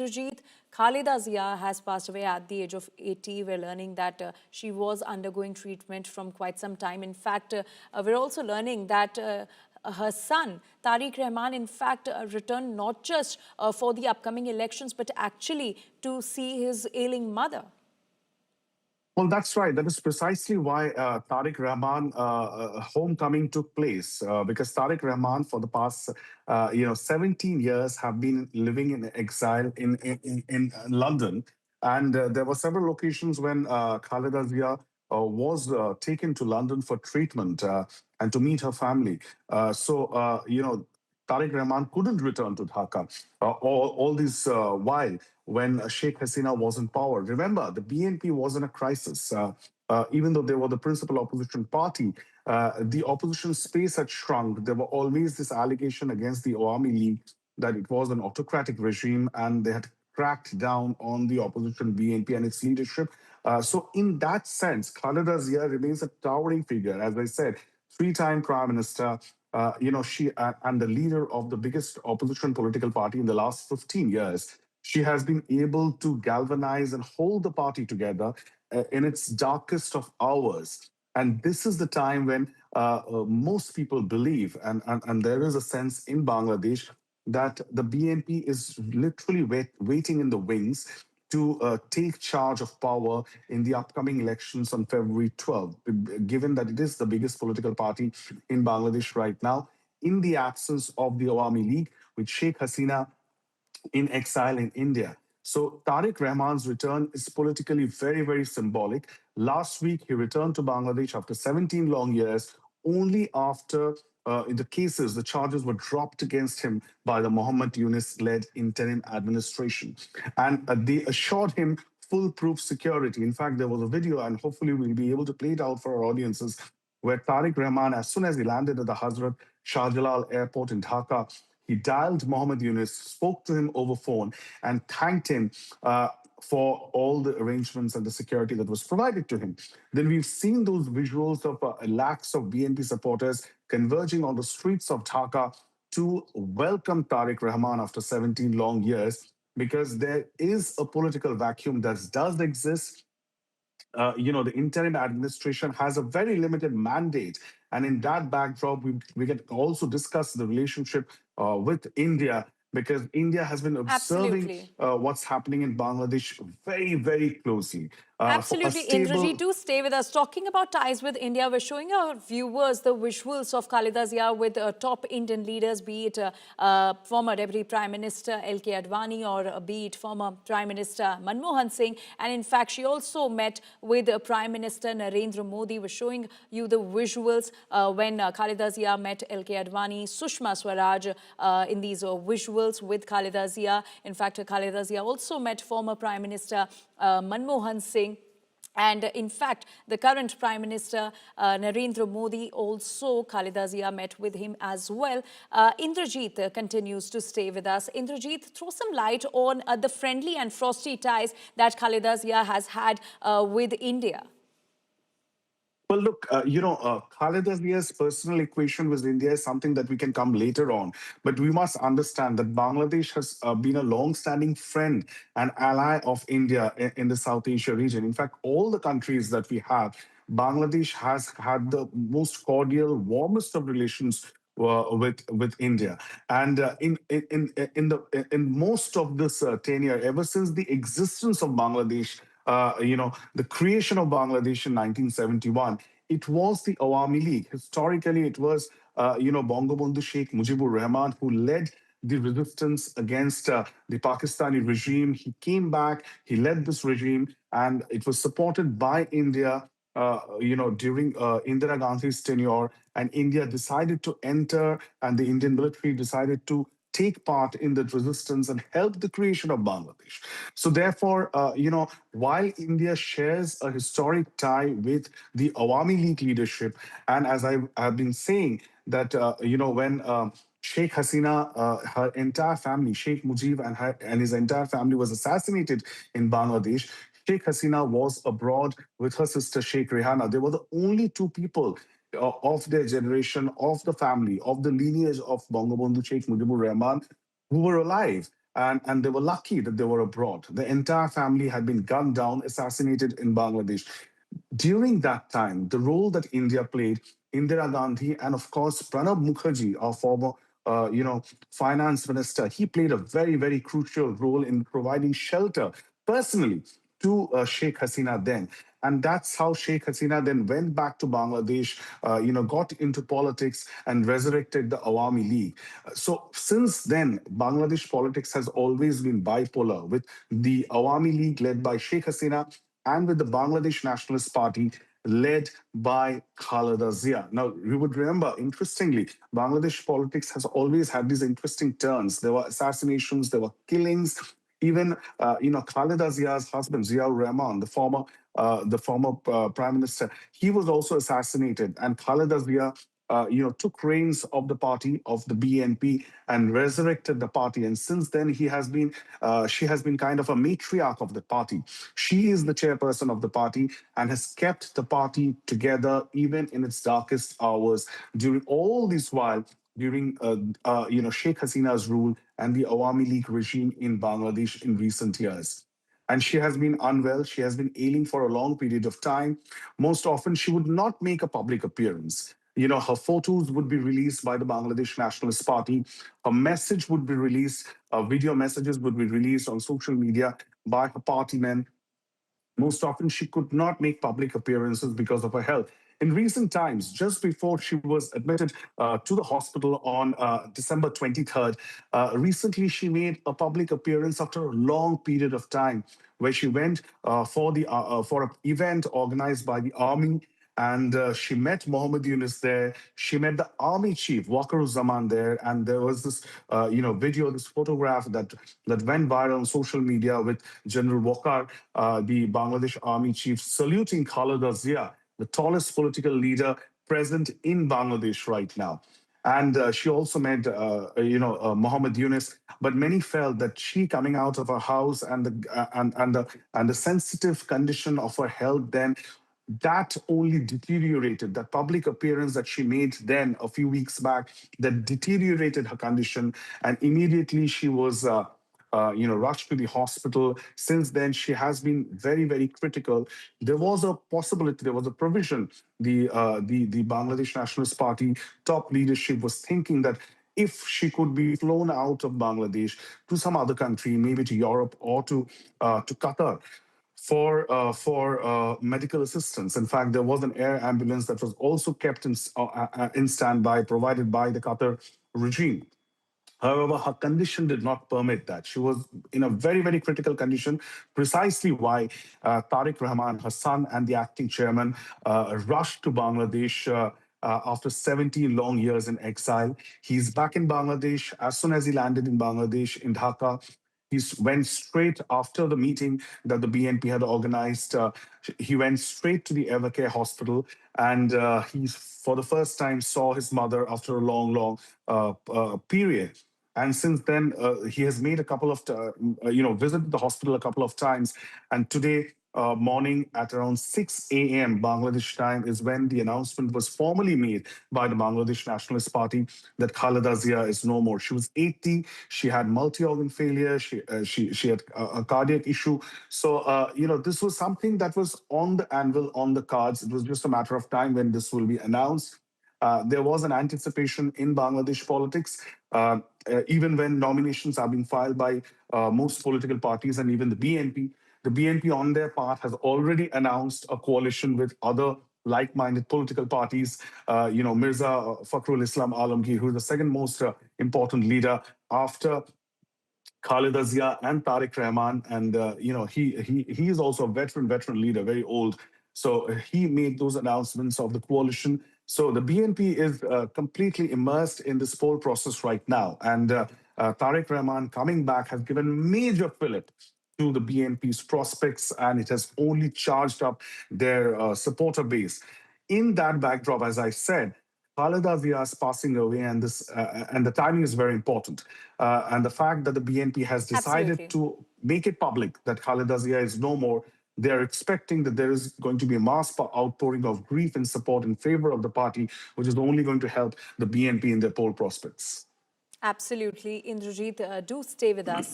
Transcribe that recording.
Indrajit, Khaleda Zia has passed away at the age of 80. We're learning that she was undergoing treatment from quite some time. In fact, we're also learning that her son, Tarique Rahman, in fact, returned not just for the upcoming elections, but actually to see his ailing mother. Well, that's right. That is precisely why Tarique Rahman homecoming took place. Because Tarique Rahman, for the past 17 years, have been living in exile in London, and there were several occasions when Khaleda Zia was taken to London for treatment and to meet her family. Tariq Rahman couldn't return to Dhaka all this while when Sheikh Hasina was in power. Remember, the BNP was in a crisis. Even though they were the principal opposition party, the opposition space had shrunk. There were always this allegation against the Awami League that it was an autocratic regime and they had cracked down on the opposition BNP and its leadership. So in that sense, Khaleda Zia remains a towering figure. As I said, three-time prime minister, she and the leader of the biggest opposition political party in the last 15 years. She has been able to galvanize and hold the party together in its darkest of hours. And this is the time when most people believe, and there is a sense in Bangladesh that the BNP is literally waiting in the wings to take charge of power in the upcoming elections on February 12th, given that it is the biggest political party in Bangladesh right now, in the absence of the Awami League, with Sheikh Hasina in exile in India. So Tariq Rahman's return is politically very, very symbolic. Last week, he returned to Bangladesh after 17 long years, only after in the cases, the charges were dropped against him by the Mohammed Yunus-led interim administration. And they assured him foolproof security. In fact, there was a video, and hopefully we'll be able to play it out for our audiences, where Tariq Rahman, as soon as he landed at the Hazrat Shah Jalal Airport in Dhaka, he dialed Mohammed Yunus, spoke to him over phone, and thanked him for all the arrangements and the security that was provided to him. Then we've seen those visuals of lakhs of BNP supporters converging on the streets of Dhaka to welcome Tariq Rahman after 17 long years, because there is a political vacuum that does exist. The interim administration has a very limited mandate. And in that backdrop, we can also discuss the relationship with India, because India has been observing Absolutely. what's happening in Bangladesh very, very closely. For a Absolutely, Indrajit, stable do stay with us. Talking about ties with India, we're showing our viewers the visuals of Khaleda Zia with top Indian leaders, be it former Deputy Prime Minister L.K. Advani or be it former Prime Minister Manmohan Singh. And in fact, she also met with Prime Minister Narendra Modi. We're showing you the visuals when Khaleda Zia met L.K. Advani, Sushma Swaraj in these visuals with Khaleda Zia. In fact, Khaleda Zia also met former Prime Minister Manmohan Singh. And in fact, the current Prime Minister, Narendra Modi, also Khaleda Zia met with him as well. Indrajit continues to stay with us. Indrajit, throw some light on the friendly and frosty ties that Khaleda Zia has had with India. Well, look, Khaleda Zia's personal equation with India is something that we can come later on. But we must understand that Bangladesh has been a long-standing friend and ally of India in the South Asia region. In fact, all the countries that we have, Bangladesh has had the most cordial, warmest of relations with India, and in most of this tenure, ever since the existence of Bangladesh, the creation of Bangladesh in 1971, it was the Awami League. Historically, it was Bangabandhu Sheikh Mujibur Rahman who led the resistance against the Pakistani regime. He came back, he led this regime, and it was supported by India during Indira Gandhi's tenure, and India decided to enter, and the Indian military decided to take part in the resistance and help the creation of Bangladesh. So therefore, while India shares a historic tie with the Awami League leadership, and as I have been saying, that, when Sheikh Hasina, her entire family, Sheikh Mujib and his entire family was assassinated in Bangladesh, Sheikh Hasina was abroad with her sister Sheikh Rehana. They were the only two people of their generation, of the family, of the lineage of Bangabandhu Sheikh Mujibur Rahman, who were alive. and they were lucky that they were abroad. The entire family had been gunned down, assassinated in Bangladesh. During that time, the role that India played, Indira Gandhi, and of course Pranab Mukherjee, our former, finance minister, he played a very, very crucial role in providing shelter personally to Sheikh Hasina then. And that's how Sheikh Hasina then went back to Bangladesh, got into politics and resurrected the Awami League. So since then, Bangladesh politics has always been bipolar, with the Awami League led by Sheikh Hasina and with the Bangladesh Nationalist Party led by Khaleda Zia. Now, you would remember, interestingly, Bangladesh politics has always had these interesting turns. There were assassinations, there were killings. Even, Khaleda Zia's husband, Ziaur Rahman, the former prime minister, he was also assassinated. And Khaleda Zia took reins of the party, of the BNP, and resurrected the party. And since then, she has been kind of a matriarch of the party. She is the chairperson of the party and has kept the party together even in its darkest hours. During all this while, during Sheikh Hasina's rule and the Awami League regime in Bangladesh in recent years. And she has been unwell. She has been ailing for a long period of time. Most often, she would not make a public appearance. Her photos would be released by the Bangladesh Nationalist Party. Her message would be released, video messages would be released on social media by her party men. Most often, she could not make public appearances because of her health. In recent times, just before she was admitted to the hospital on December 23rd, recently she made a public appearance after a long period of time, where she went for an event organized by the army, and she met Mohammed Yunus there. She met the army chief, Waqar-uz-Zaman, there, and there was this, video, this photograph that went viral on social media with General Waqar, the Bangladesh army chief, saluting Khaleda Zia, the tallest political leader present in Bangladesh right now. And she also met, Mohammed Yunus. But many felt that she coming out of her house and the sensitive condition of her health then, that only deteriorated. That public appearance that she made then a few weeks back, that deteriorated her condition, and immediately she was rushed to the hospital. Since then, she has been very, very critical. There was a possibility, there was a provision. The Bangladesh Nationalist Party top leadership was thinking that if she could be flown out of Bangladesh to some other country, maybe to Europe or to Qatar, for medical assistance. In fact, there was an air ambulance that was also kept in standby, provided by the Qatar regime. However, her condition did not permit that. She was in a very, very critical condition, precisely why Tarique Rahman, her son, and the acting chairman rushed to Bangladesh after 17 long years in exile. He's back in Bangladesh. As soon as he landed in Bangladesh, in Dhaka, he went straight after the meeting that the BNP had organized. He went straight to the Evercare hospital, and he, for the first time, saw his mother after a long, long period. And since then, he has made a couple of, visited the hospital a couple of times. And today morning at around 6 a.m. Bangladesh time is when the announcement was formally made by the Bangladesh Nationalist Party that Khaleda Zia is no more. She was 80. She had multi-organ failure. She had a cardiac issue. So, this was something that was on the anvil, on the cards. It was just a matter of time when this will be announced. There was an anticipation in Bangladesh politics, even when nominations are being filed by most political parties and even the BNP. The BNP, on their part, has already announced a coalition with other like-minded political parties. Mirza Fakhrul Islam Alamgir, who is the second most important leader after Khaleda Zia and Tarique Rahman, and he is also a veteran leader, very old. So he made those announcements of the coalition. So the BNP is completely immersed in this poll process right now, and Tarique Rahman coming back has given major fillip to the BNP's prospects, and it has only charged up their supporter base. In that backdrop, as I said, Khaleda Zia is passing away, and the timing is very important. And the fact that the BNP has decided Absolutely. to make it public that Khaleda Zia is no more, they are expecting that there is going to be a mass outpouring of grief and support in favor of the party, which is only going to help the BNP in their poll prospects. Absolutely. Indrajit, do stay with us.